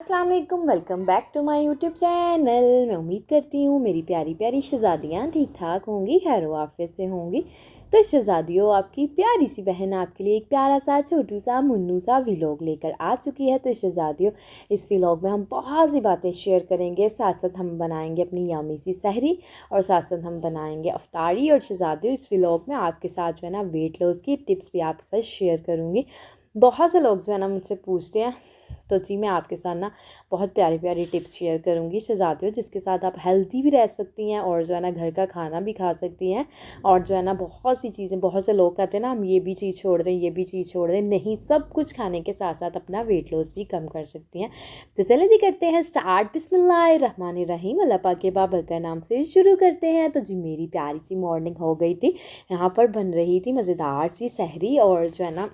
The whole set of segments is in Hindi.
अस्सलाम वालेकुम, welcome back to my YouTube channel. मैं उम्मीद करती हूँ मेरी प्यारी प्यारी शहज़ादियाँ ठीक ठाक होंगी, खैर आफियत से होंगी। तो शहज़ादियों, आपकी प्यारी सी बहन आपके लिए एक प्यारा सा छोटू सा मुन्नू सा व्लॉग लेकर आ चुकी है। तो शहज़ादियों, इस व्लॉग में हम बहुत सी बातें शेयर करेंगे, साथ साथ हम बनाएंगे अपनी यम्मी सी सहरी और साथ साथ हम बनाएंगे अफ्तारी। और शहज़ादियों, इस व्लॉग में आपके साथ जो है ना वेट लॉस की टिप्स भी आपके साथ शेयर करूँगी। बहुत से लोग जो है ना मुझसे पूछते हैं, तो जी मैं आपके साथ ना बहुत प्यारी प्यारी टिप्स शेयर करूँगी शहज़ादियों, जिसके साथ आप हेल्दी भी रह सकती हैं और जो है ना घर का खाना भी खा सकती हैं। और जो है ना बहुत सी चीज़ें, बहुत से लोग कहते हैं ना हम ये भी चीज़ छोड़ दें, ये भी चीज़ छोड़ दें, नहीं, सब कुछ खाने के साथ साथ अपना वेट लॉस भी कम कर सकती हैं। तो चलिए जी करते हैं स्टार्ट। बिस्मिल्लाहिर्रहमानिर्रहीम, अल्लाह पाक के बाबर का नाम से शुरू करते हैं। तो जी मेरी प्यारी सी मॉर्निंग हो गई थी, यहाँ पर बन रही थी मज़ेदार सी सहरी और जो है ना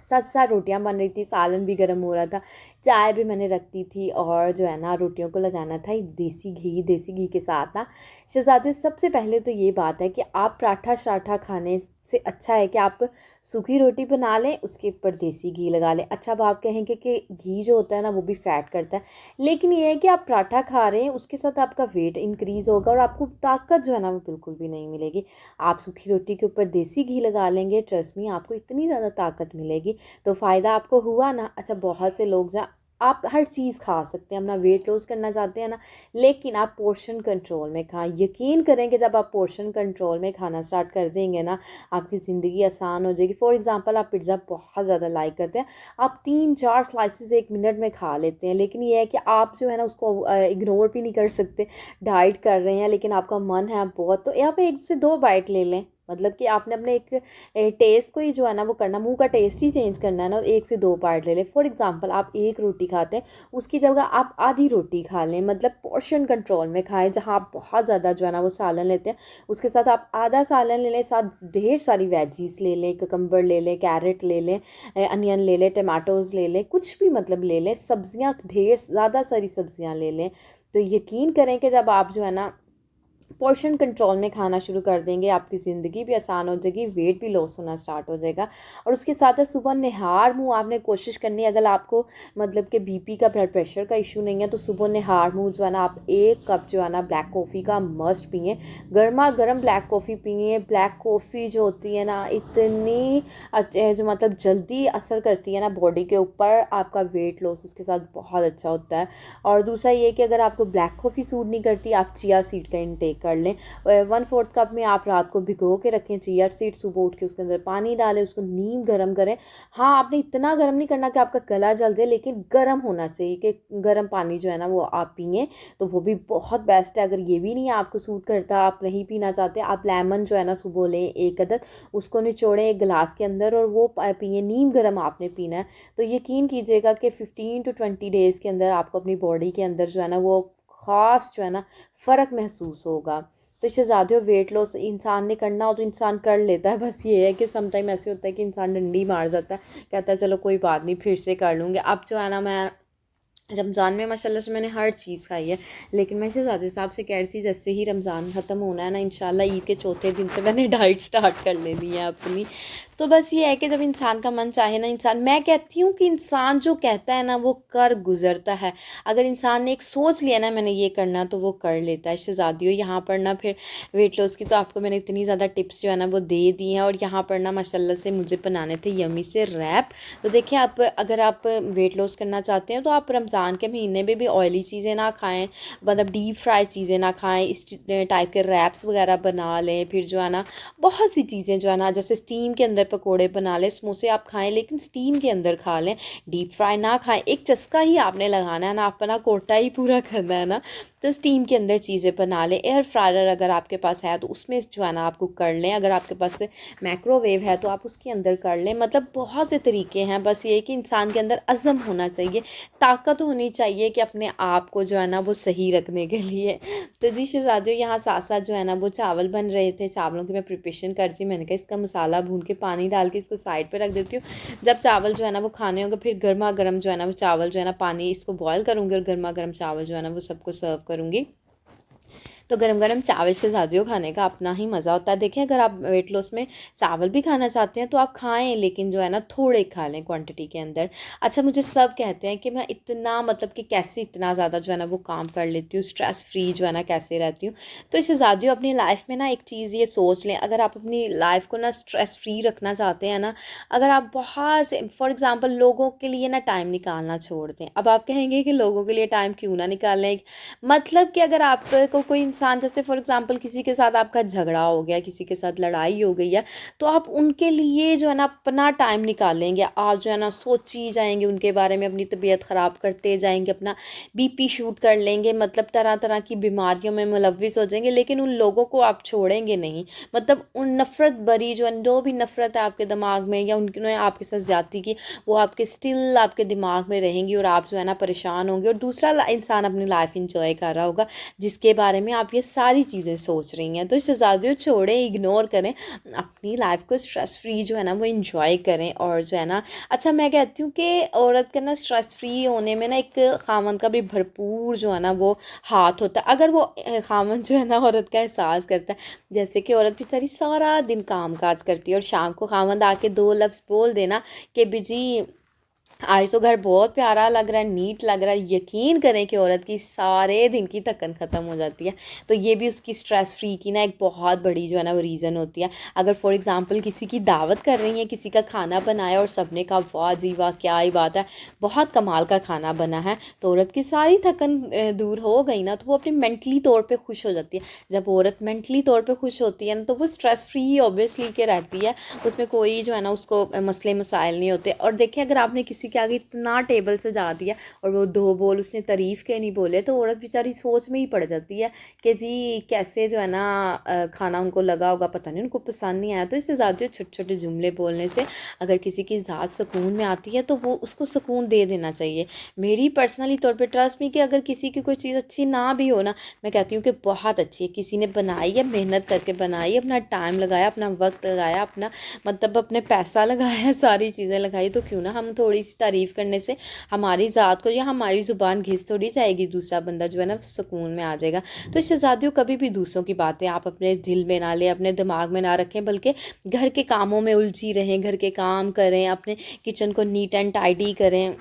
साथ साथ रोटियां बन रही थी, सालन भी गर्म हो रहा था, चाय भी मैंने रख दी थी और जो है ना रोटियों को लगाना था देसी घी के साथ ना। शहज़ादियों, सबसे पहले तो ये बात है कि आप पराठा शराठा खाने से अच्छा है कि आप सूखी रोटी बना लें, उसके ऊपर देसी घी लगा लें। अच्छा, अब आप कहेंगे कि घी जो होता है ना वो भी फैट करता है, लेकिन ये है कि आप पराठा खा रहे हैं उसके साथ आपका वेट इंक्रीज़ होगा और आपको ताकत जो है ना वो बिल्कुल भी नहीं मिलेगी। आप सूखी रोटी के ऊपर देसी घी लगा लेंगे, ट्रस्ट मी, आपको इतनी ज़्यादा ताकत मिलेगी। तो फ़ायदा आपको हुआ ना। अच्छा, बहुत से लोग जहाँ आप हर चीज़ खा सकते हैं, अपना वेट लॉस करना चाहते हैं ना, लेकिन आप पोर्शन कंट्रोल में खाएं। यकीन करें कि जब आप पोर्शन कंट्रोल में खाना स्टार्ट कर देंगे ना, आपकी ज़िंदगी आसान हो जाएगी। फॉर एग्जांपल, आप पिज़्ज़ा बहुत ज़्यादा लाइक करते हैं, आप 3-4 स्लाइसेस 1 मिनट में खा लेते हैं, लेकिन ये है कि आप जो है ना उसको इग्नोर भी नहीं कर सकते। डाइट कर रहे हैं लेकिन आपका मन है बहुत, तो यहाँ पे 1 से 2 बाइट ले लें। मतलब कि आपने अपने एक टेस्ट को ही जो है ना वो करना, मुंह का टेस्ट ही चेंज करना है ना, 1 से 2 पार्ट ले लें। फॉर एग्जांपल, आप एक रोटी खाते हैं, उसकी जगह आप आधी रोटी खा लें, मतलब पोर्शन कंट्रोल में खाएं। जहां आप बहुत ज़्यादा जो है ना वो सालन लेते हैं, उसके साथ आप आधा सालन ले लें, साथ ढेर सारी वेजीज ले लें, ककम्बर ले लें, कैरेट ले लें, अनियन ले लें, टमाटोज़ ले लें, कुछ भी मतलब ले लें, सब्जियाँ ढेर ज़्यादा सारी सब्जियाँ ले लें। तो यकीन करें कि जब आप जो है ना पोर्शन कंट्रोल में खाना शुरू कर देंगे, आपकी ज़िंदगी भी आसान हो जाएगी, वेट भी लॉस होना स्टार्ट हो जाएगा। और उसके साथ सुबह निहार मुँह आपने कोशिश करनी है, अगर आपको मतलब कि बीपी का, ब्लड प्रेशर का इशू नहीं है, तो सुबह निहार मुँह जो है ना आप 1 कप जो है ना ब्लैक कॉफ़ी का मस्ट पिए। गर्मा गर्म ब्लैक कॉफ़ी पिए। ब्लैक कॉफ़ी जो होती है ना इतनी जो मतलब जल्दी असर करती है ना बॉडी के ऊपर, आपका वेट लॉस उसके साथ बहुत अच्छा होता है। और दूसरा ये कि अगर आपको ब्लैक कॉफ़ी सूट नहीं करती, आप चिया सीड का इंटेक कर लें। 1/4 कप में आप रात को भिगो के रखें चिया सीड, सुबह उठ के उसके अंदर पानी डालें, उसको नीम गर्म करें। हाँ, आपने इतना गर्म नहीं करना कि आपका गला जल जाए, लेकिन गर्म होना चाहिए कि गर्म पानी जो है ना वो आप पिए, तो वो भी बहुत बेस्ट है। अगर ये भी नहीं आपको सूट करता, आप नहीं पीना चाहते, आप लेमन जो है ना सुबह लें 1 अदद, उसको निचोड़ें एक गिलास के अंदर और वो पिए। नीम गर्म आपने पीना है। तो यकीन कीजिएगा कि 15 to 20 डेज़ के अंदर आपको अपनी बॉडी के अंदर जो है ना वो ख़ास जो है ना फ़र्क महसूस होगा। तो शहज़ादियों, वेट लॉस इंसान ने करना हो तो इंसान कर लेता है, बस ये है कि समटाइम ऐसे होता है कि इंसान डंडी मार जाता है, कहता है चलो कोई बात नहीं फिर से कर लूँगी। अब जो है ना मैं रमज़ान में माशाल्लाह से मैंने हर चीज़ खाई है, लेकिन मैं शहज़ादी साहब से कह रही थी जैसे ही रमज़ान ख़त्म होना है ना, इंशाल्लाह ईद के चौथे दिन से मैंने डाइट स्टार्ट कर लेनी है अपनी। तो बस ये है कि जब इंसान का मन चाहे ना, इंसान, मैं कहती हूँ कि इंसान जो कहता है ना वो कर गुज़रता है। अगर इंसान ने एक सोच लिया ना मैंने ये करना, तो वो कर लेता है। शहज़ादियों, यहाँ पर ना फिर वेट लॉस की तो आपको मैंने इतनी ज़्यादा टिप्स जो है ना वो दे दी हैं, और यहाँ पर ना माशाल्लाह से मुझे बनाने थे यम्मी से रैप। तो देखिए, आप अगर आप वेट लॉस करना चाहते हैं तो आप रमज़ान के महीने में भी ऑयली चीज़ें ना खाएं, मतलब डीप फ्राई चीज़ें ना खाएं, इस टाइप के रैप्स वगैरह बना लें। फिर जो है ना बहुत सी चीज़ें जो है ना, जैसे स्टीम के अंदर पकोड़े बना लें, समोसे आप खाएं लेकिन स्टीम के अंदर खा लें, डीप फ्राई ना खाएं। एक चस्का ही आपने लगाना है ना, अपना कोटा ही पूरा करना है ना, तो स्टीम के अंदर चीज़ें बना लें। एयर फ्रायर अगर आपके पास है तो उसमें जो है ना आप कुक कर लें, अगर आपके पास माइक्रोवेव है तो आप उसके अंदर कर लें। मतलब बहुत से तरीके हैं, बस ये कि इंसान के अंदर अज़म होना चाहिए, ताकत होनी चाहिए कि अपने आप को जो है ना वो सही रखने के लिए। तो जी शहज़ादियों, यहाँ साथ साथ जो है ना वो चावल बन रहे थे, चावलों की मैं प्रिपरेशन कर रही। मैंने कहा इसका मसाला भून के पानी डाल के इसको साइड पे रख देती हूँ, जब चावल जो है ना वो खाने होंगे फिर गर्मा गर्म जो है ना वो चावल जो है ना पानी इसको बॉयल करूँगी और गर्मा गर्म चावल जो है ना वो सबको सर्व करूँगी। तो गरम गरम चावल शहज़ादियों खाने का अपना ही मज़ा होता है। देखें, अगर आप वेट लॉस में चावल भी खाना चाहते हैं तो आप खाएं, लेकिन जो है ना थोड़े खा लें क्वांटिटी के अंदर। अच्छा, मुझे सब कहते हैं कि मैं इतना मतलब कि कैसे इतना ज़्यादा जो है ना वो काम कर लेती हूँ, स्ट्रेस फ्री जो है ना कैसे रहती हूँ। तो शहज़ादियों अपनी लाइफ में ना एक चीज़ ये सोच लें, अगर आप अपनी लाइफ को ना स्ट्रेस फ्री रखना चाहते हैं ना, अगर आप बहुत से फॉर एग्ज़ाम्पल लोगों के लिए ना टाइम निकालना छोड़ दें। अब आप कहेंगे कि लोगों के लिए टाइम क्यों ना निकालें, मतलब कि अगर आपको कोई इंसान, जैसे फॉर एग्जांपल किसी के साथ आपका झगड़ा हो गया, किसी के साथ लड़ाई हो गई है, तो आप उनके लिए जो है ना अपना टाइम निकालेंगे, आप जो है ना सोची जाएंगे उनके बारे में, अपनी तबीयत ख़राब करते जाएंगे, अपना बीपी शूट कर लेंगे, मतलब तरह तरह की बीमारियों में मुलविस हो जाएंगे, लेकिन उन लोगों को आप छोड़ेंगे नहीं। मतलब उन नफ़रत भरी जो भी नफ़रत है आपके दिमाग में, या उन्होंने आपके साथ ज़्यादती की, वो आपके स्टिल आपके दिमाग में रहेंगी और आप जो है ना परेशान होंगे, और दूसरा इंसान अपनी लाइफ इंजॉय कर रहा होगा जिसके बारे में आप ये सारी चीज़ें सोच रही हैं। तो शहज़ादियों छोड़ें, इग्नोर करें, अपनी लाइफ को स्ट्रेस फ्री जो है ना वो इंजॉय करें। और जो है ना, अच्छा मैं कहती हूँ कि औरत का ना स्ट्रेस फ्री होने में ना एक खामन का भी भरपूर जो है ना वो हाथ होता है। अगर वो खामन जो है ना औरत का एहसास करता है, जैसे कि औरत बेचारी सारा दिन काम काज करती है और शाम को खामन आके दो लफ्ज़ बोल देना कि बिजी आज तो घर बहुत प्यारा लग रहा है, नीट लग रहा है, यकीन करें कि औरत की सारे दिन की थकन ख़त्म हो जाती है। तो ये भी उसकी स्ट्रेस फ्री की ना एक बहुत बड़ी जो है ना वो रीज़न होती है। अगर फॉर एग्ज़ाम्पल किसी की दावत कर रही हैं, किसी का खाना बनाया और सबने कहा वाह जी वाह क्या ही बात है, बहुत कमाल का खाना बना है, तो औरत की सारी थकन दूर हो गई ना, तो वो अपनी मेंटली तौर पर खुश हो जाती है। जब औरत मेंटली तौर पर खुश होती है ना, तो वो स्ट्रेस फ्री ऑब्वियसली के रहती है, उसमें कोई जो है ना उसको मसले मसाइल नहीं होते। और देखें, अगर आपने किसी के आगे इतना टेबल सजा दिया और वो दो बोल उसने तारीफ़ के नहीं बोले, तो औरत बेचारी सोच में ही पड़ जाती है कि जी कैसे जो है ना खाना उनको लगा होगा, पता नहीं उनको पसंद नहीं आया। तो इससे ज़्यादा छोटे छोटे जुमले बोलने से अगर किसी की ज़ात सुकून में आती है तो वो उसको सुकून दे देना चाहिए। मेरी पर्सनली तौर पे ट्रस्ट मी कि अगर किसी की कोई चीज़ अच्छी ना भी हो ना, मैं कहती हूँ कि बहुत अच्छी है, किसी ने बनाई है, मेहनत करके बनाई, अपना टाइम लगाया, अपना वक्त लगाया, अपना मतलब अपने पैसा लगाया, सारी चीज़ें लगाई, तो क्यों ना हम थोड़ी सी तारीफ़ करने से हमारी ज़ात को या हमारी ज़ुबान घिस थोड़ी जाएगी, दूसरा बंदा जो है ना सुकून में आ जाएगा। तो शहज़ादियों कभी भी दूसरों की बातें आप अपने दिल में ना लें, अपने दिमाग में ना रखें, बल्कि घर के कामों में उलझी रहें, घर के काम करें, अपने किचन को नीट एंड टाइडी करें,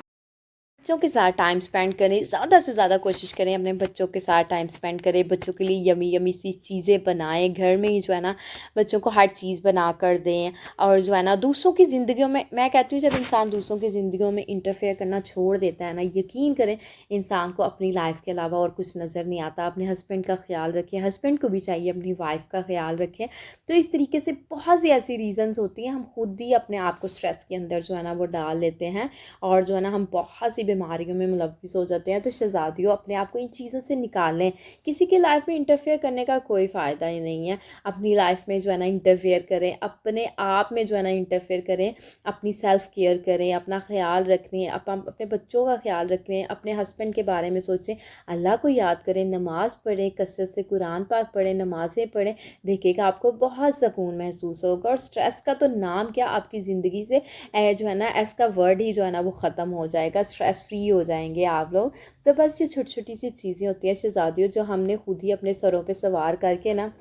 बच्चों के साथ टाइम स्पेंड करें, ज़्यादा से ज़्यादा कोशिश करें अपने बच्चों के साथ टाइम स्पेंड करें, बच्चों के लिए यमी यमी सी चीज़ें बनाएं, घर में ही जो है ना बच्चों को हर चीज़ बना कर दें। और जो है ना दूसरों की ज़िंदगियों में, मैं कहती हूँ जब इंसान दूसरों की ज़िंदगियों में इंटरफेयर करना छोड़ देता है ना, यकीन करें इंसान को अपनी लाइफ के अलावा और कुछ नज़र नहीं आता। अपने हस्बैंड का ख्याल रखें, हस्बैंड को भी चाहिए अपनी वाइफ का ख्याल रखें। तो इस तरीके से बहुत सी ऐसी रीज़न्स होती हैं, हम खुद ही अपने आप को स्ट्रेस के अंदर जो है ना वो डाल लेते हैं, और जो है ना हम बहुत सी बीमारियों में मुलविस हो जाते हैं। तो शहज़ादियों अपने आप को इन चीज़ों से निकालें, किसी की लाइफ में इंटरफेयर करने का कोई फ़ायदा ही नहीं है। अपनी लाइफ में जो है ना इंटरफेयर करें, अपने आप में जो है ना इंटरफेयर करें, अपनी सेल्फ़ केयर करें, अपना ख्याल रखें, अपने बच्चों का ख्याल रखें, अपने हस्बैंड के बारे में सोचें, अल्लाह को याद करें, नमाज़ पढ़ें, कसरत से कुरान पाक पढ़ें, नमाज़ें पढ़ें, देखिएगा आपको बहुत सुकून महसूस होगा। और स्ट्रेस का तो नाम क्या, आपकी ज़िंदगी से जो है ना एस का वर्ड ही जो है ना वो ख़त्म हो जाएगा, स्ट्रेस फ्री हो जाएंगे आप लोग। तो बस ये छोटी छोटी सी चीज़ें होती हैं शहज़ादियों, जो हमने खुद ही अपने सरों पे सवार करके ना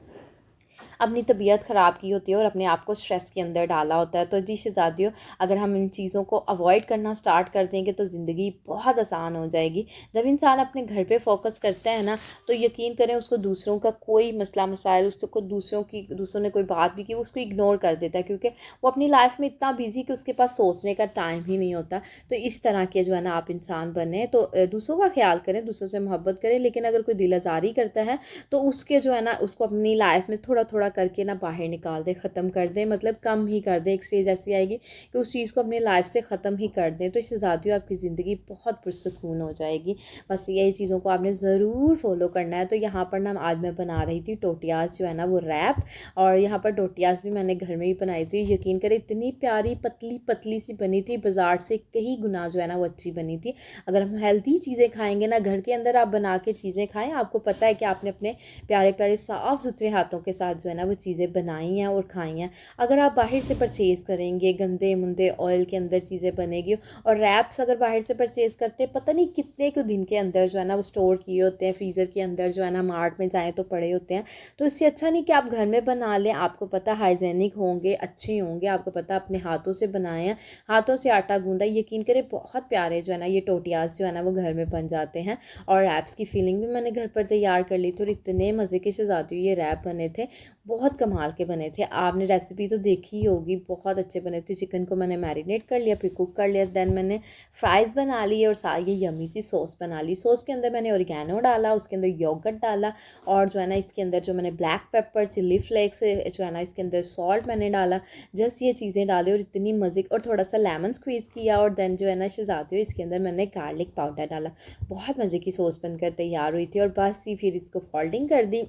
अपनी तबीयत ख़राब की होती है और अपने आप को स्ट्रेस के अंदर डाला होता है। तो जी शहज़ादियों, अगर हम इन चीज़ों को अवॉइड करना स्टार्ट कर देंगे तो ज़िंदगी बहुत आसान हो जाएगी। जब इंसान अपने घर पे फोकस करता है ना, तो यकीन करें उसको दूसरों का कोई मसला मसाइल, उसको दूसरों ने कोई बात भी की वो उसको इग्नोर कर देता है, क्योंकि वो अपनी लाइफ में इतना बिजी कि उसके पास सोचने का टाइम ही नहीं होता। तो इस तरह के जो है ना आप इंसान बने, तो दूसरों का ख्याल करें, दूसरों से मोहब्बत करें, लेकिन अगर कोई दिल आज़ारी करता है तो उसके जो है ना उसको अपनी लाइफ में थोड़ा थोड़ा करके ना बाहर निकाल दे, ख़त्म कर दे, मतलब कम ही कर दे। एक स्टेज ऐसी आएगी कि उस चीज़ को अपनी लाइफ से ख़त्म ही कर दें, तो इससे ज़्यादा आपकी ज़िंदगी बहुत पुरसुकून हो जाएगी। बस यही चीज़ों को आपने ज़रूर फॉलो करना है। तो यहाँ पर ना आज मैं बना रही थी टोटियाज़ जो है ना वो रैप, और यहाँ पर टोटियाज़ भी मैंने घर में ही बनाई थी। यकीन करें इतनी प्यारी पतली पतली सी बनी थी, बाज़ार से कई गुना जो है ना वो अच्छी बनी थी। अगर हम हेल्दी चीज़ें खाएंगे ना, घर के अंदर आप बना के चीज़ें खाएँ, आपको पता है कि आपने अपने प्यारे प्यारे साफ़ सुथरे हाथों के साथ जो है ना वो चीज़ें बनाई हैं और खाई हैं। अगर आप बाहर से परचेज़ करेंगे गंदे मुंदे ऑयल के अंदर चीज़ें बनेगी, और रैप्स अगर बाहर से परचेज़ करते हैं पता नहीं कितने को दिन के अंदर जो है ना वो स्टोर किए होते हैं, फ्रीज़र के अंदर जो है ना मार्ट में जाएँ तो पड़े होते हैं। तो इससे अच्छा नहीं कि आप घर में बना लें, आपको पता हाइजेनिक होंगे, अच्छे होंगे, आपको पता अपने हाथों से बनाए हैं, हाथों से आटा गूंदा, यकीन करें बहुत प्यारे जो है ना ये टोटियास जो है ना वो घर में बन जाते हैं। और रैप्स की फीलिंग भी मैंने घर पर तैयार कर ली थी, और इतने मज़े के शहज़ादी ये रैप बने थे, बहुत कमाल के बने थे। आपने रेसिपी तो देखी ही होगी, बहुत अच्छे बने थे। चिकन को मैंने मैरिनेट कर लिया, फिर कुक कर लिया, देन मैंने फ्राइज़ बना लिए और ये यम्मी सी सॉस बना ली। सॉस के अंदर मैंने ओरिगैनो डाला, उसके अंदर योगर्ट डाला, और जो है ना इसके अंदर जो मैंने ब्लैक पेपर, चिली फ्लेक्स जो है ना इसके अंदर सॉल्ट मैंने डाला, जस्ट ये चीज़ें डाली और इतनी मज़े, और थोड़ा सा लेमन स्क्वीज़ किया, और देन जो है ना शहज़ादी इसके अंदर मैंने गार्लिक पाउडर डाला। बहुत मज़े की सॉस बनकर तैयार हुई थी, और बस ही फिर इसको फोल्डिंग कर दी,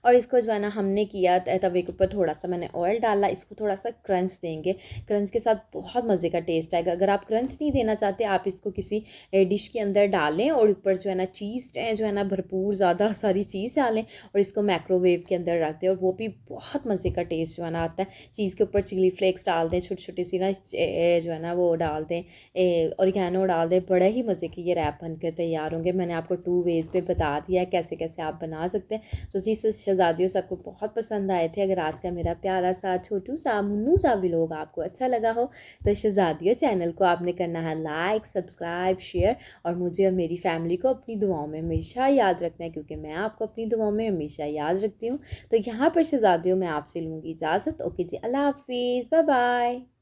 और इसको जो है ना हमने किया तवे के ऊपर थोड़ा सा मैंने ऑयल डाला, इसको थोड़ा सा क्रंच देंगे, क्रंच के साथ बहुत मज़े का टेस्ट आएगा। अगर आप क्रंच नहीं देना चाहते आप इसको किसी डिश के अंदर डालें, और ऊपर जो है ना चीज़ जो है ना भरपूर ज़्यादा सारी चीज़ डालें, और इसको माइक्रोवेव के अंदर रख दें, और वो भी बहुत मज़े का टेस्ट जो है ना आता है। चीज़ के ऊपर चिली फ्लेक्स डाल दें, छोटी छोटी सी ना जो है ना वो डाल दें, ऑरिगैनो डाल दें, बड़े ही मज़े के ये रैप बनकर तैयार होंगे। मैंने आपको 2 वेज़ पे बता दिया है कैसे कैसे आप बना सकते हैं। तो जी शहज़ादियों सबको बहुत पसंद आए थे। अगर आज का मेरा प्यारा सा छोटू सा मुन्नू सा व्लॉग आपको अच्छा लगा हो तो शहज़ादियों चैनल को आपने करना है लाइक, सब्सक्राइब, शेयर, और मुझे और मेरी फैमिली को अपनी दुआओं में हमेशा याद रखना है, क्योंकि मैं आपको अपनी दुआओं में हमेशा याद रखती हूँ। तो यहाँ पर शहज़ादियों मैं आपसे लूँगी इजाज़त। ओके जी, अल्लाह हाफिज़, बाय बाय।